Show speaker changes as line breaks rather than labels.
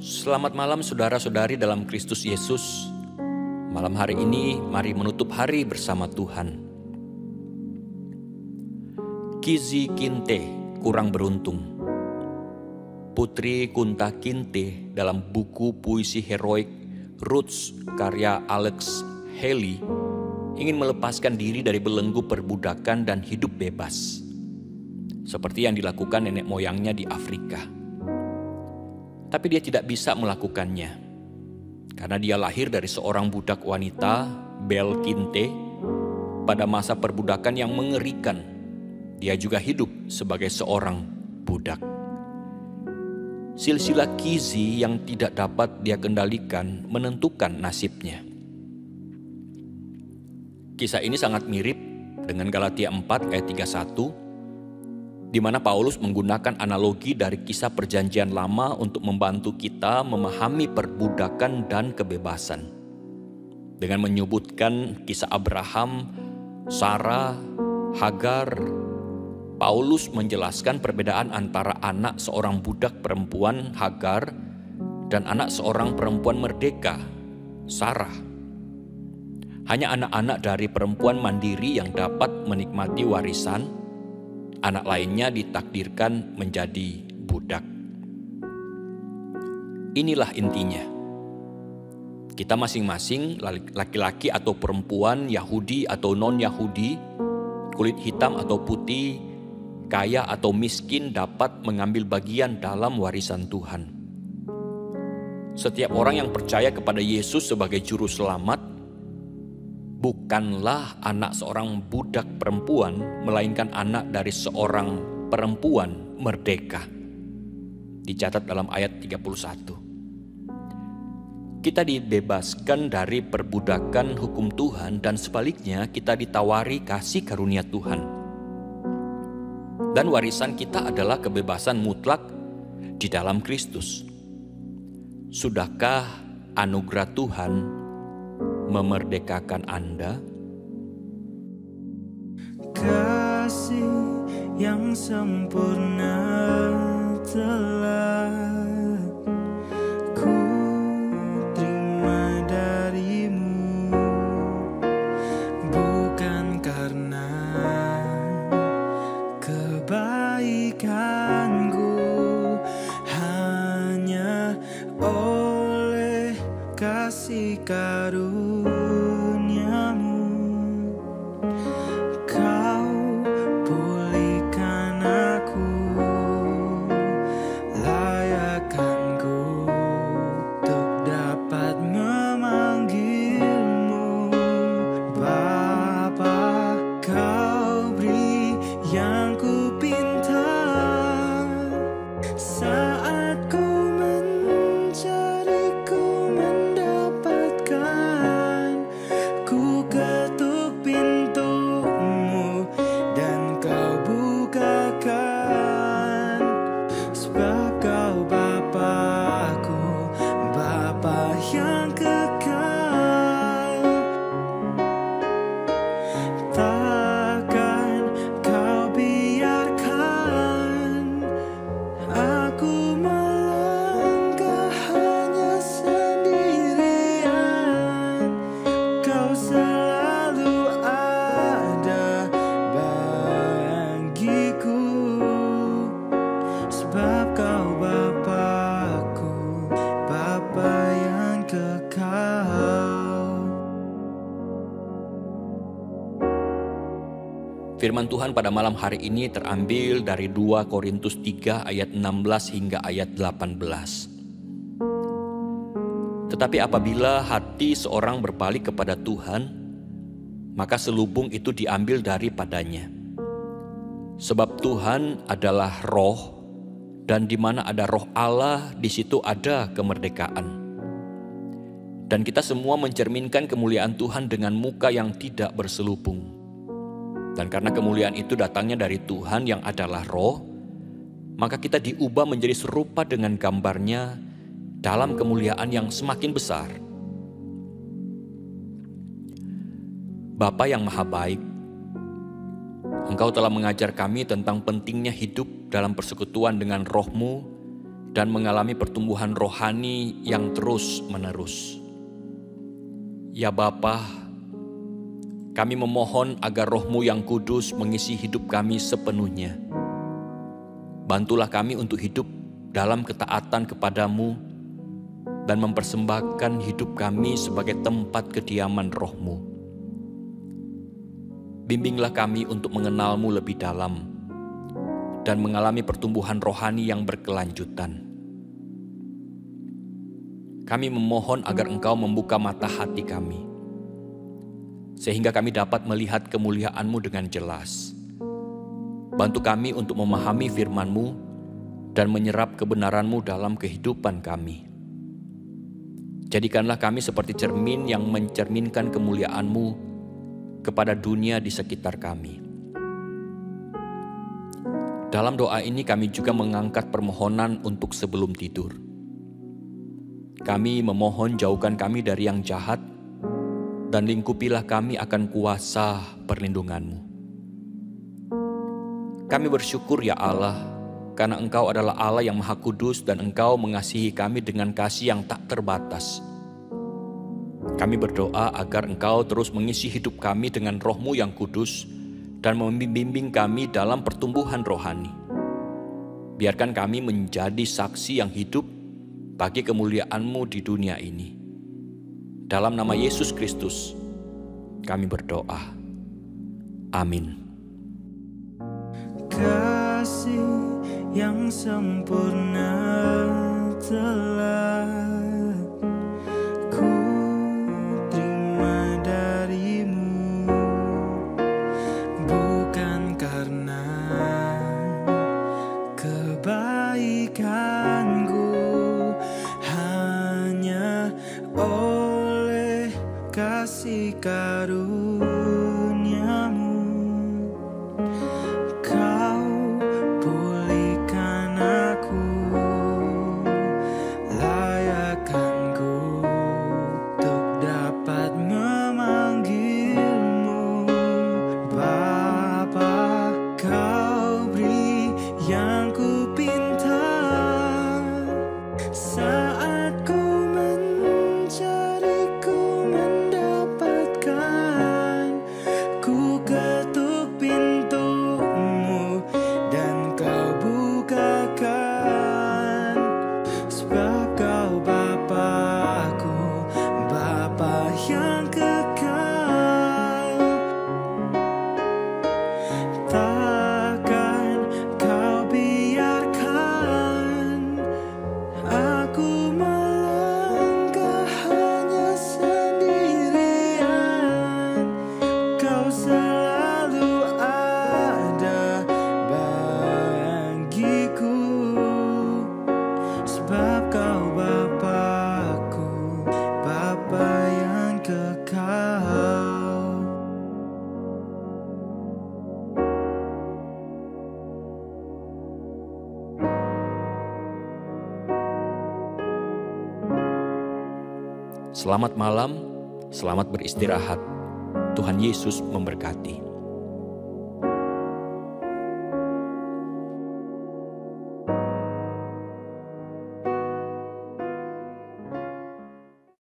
Selamat malam saudara-saudari dalam Kristus Yesus. Malam hari ini mari menutup hari bersama Tuhan. Kizi Kinte kurang beruntung. Putri Kunta Kinte dalam buku puisi heroik Roots karya Alex Haley ingin melepaskan diri dari belenggu perbudakan dan hidup bebas. Seperti yang dilakukan nenek moyangnya di Afrika. Tapi dia tidak bisa melakukannya, karena dia lahir dari seorang budak wanita, Belle Kinte, pada masa perbudakan yang mengerikan. Dia juga hidup sebagai seorang budak. Silsilah Kizi yang tidak dapat dia kendalikan menentukan nasibnya. Kisah ini sangat mirip dengan Galatia 4 ayat 31, di mana Paulus menggunakan analogi dari kisah perjanjian lama untuk membantu kita memahami perbudakan dan kebebasan. Dengan menyebutkan kisah Abraham, Sarah, Hagar, Paulus menjelaskan perbedaan antara anak seorang budak perempuan Hagar dan anak seorang perempuan merdeka, Sarah. Hanya anak-anak dari perempuan mandiri yang dapat menikmati warisan. Anak lainnya ditakdirkan menjadi budak. Inilah intinya. Kita masing-masing, laki-laki atau perempuan, Yahudi atau non-Yahudi, kulit hitam atau putih, kaya atau miskin dapat mengambil bagian dalam warisan Tuhan. Setiap orang yang percaya kepada Yesus sebagai juru selamat bukanlah anak seorang budak perempuan, melainkan anak dari seorang perempuan merdeka. Dicatat dalam ayat 31. Kita dibebaskan dari perbudakan hukum Tuhan dan sebaliknya kita ditawari kasih karunia Tuhan. Dan warisan kita adalah kebebasan mutlak di dalam Kristus. Sudahkah anugerah Tuhan memerdekakan Anda?
Kasih yang sempurna telah ku terima darimu, bukan karena kebaikanku, hanya oleh kasih karuniamu. Kau pulihkan aku, layakkanku untuk dapat memanggilmu Bapa. Kau beri yang ku pinta saat ku mencari, ku mendapatkan. Ku ketuk pintumu dan kau bukakan, sebab kau Bapa-Ku, Bapa yang kekal. Takkan kau biarkan aku melangkah hanya sendirian. Kau selalu ada bagiku, sebab kau Bapa-Ku, Bapa yang kekal.
Firman Tuhan pada malam hari ini terambil dari 2 Korintus 3 ayat 16 hingga ayat 18. Tetapi apabila hati seorang berbalik kepada Tuhan, maka selubung itu diambil daripadanya. Sebab Tuhan adalah roh, dan di mana ada roh Allah, di situ ada kemerdekaan. Dan kita semua mencerminkan kemuliaan Tuhan dengan muka yang tidak berselubung. Dan karena kemuliaan itu datangnya dari Tuhan yang adalah roh, maka kita diubah menjadi serupa dengan gambarnya dalam kemuliaan yang semakin besar. Bapa yang maha baik, Engkau telah mengajar kami tentang pentingnya hidup dalam persekutuan dengan Roh-Mu dan mengalami pertumbuhan rohani yang terus-menerus. Ya Bapa, kami memohon agar Roh-Mu yang kudus mengisi hidup kami sepenuhnya. Bantulah kami untuk hidup dalam ketaatan kepadamu dan mempersembahkan hidup kami sebagai tempat kediaman Roh-Mu. Bimbinglah kami untuk mengenal-Mu lebih dalam dan mengalami pertumbuhan rohani yang berkelanjutan. Kami memohon agar Engkau membuka mata hati kami, sehingga kami dapat melihat kemuliaan-Mu dengan jelas. Bantu kami untuk memahami firman-Mu dan menyerap kebenaran-Mu dalam kehidupan kami. Jadikanlah kami seperti cermin yang mencerminkan kemuliaan-Mu kepada dunia di sekitar kami. Dalam doa ini kami juga mengangkat permohonan untuk sebelum tidur. Kami memohon jauhkan kami dari yang jahat dan lingkupilah kami akan kuasa perlindungan-Mu. Kami bersyukur ya Allah, karena Engkau adalah Allah yang Maha Kudus dan Engkau mengasihi kami dengan kasih yang tak terbatas. Kami berdoa agar Engkau terus mengisi hidup kami dengan Roh-Mu yang kudus dan membimbing kami dalam pertumbuhan rohani. Biarkan kami menjadi saksi yang hidup bagi kemuliaan-Mu di dunia ini. Dalam nama Yesus Kristus, kami berdoa. Amin.
Kasih yang sempurna telah ku terima dari-Mu, bukan karena kebaikanku, hanya oleh kasih karunia-Mu. Kau pulihkan aku, layakkanku untuk dapat memanggil-Mu Bapa. Kau beri yang ku pinta saat ku mencari, ku mendapatkan. Ku ketuk pintu-Mu dan Kau bukakan, sebab Kau Bapa-Ku, Bapa yang kekal. Takkan Kau biarkan aku melangkah hanya sendirian. Kau selalu ada bagiku, sebab Kau Bapa-Ku, Bapa yang kekal.
Selamat malam, selamat beristirahat. Tuhan Yesus memberkati.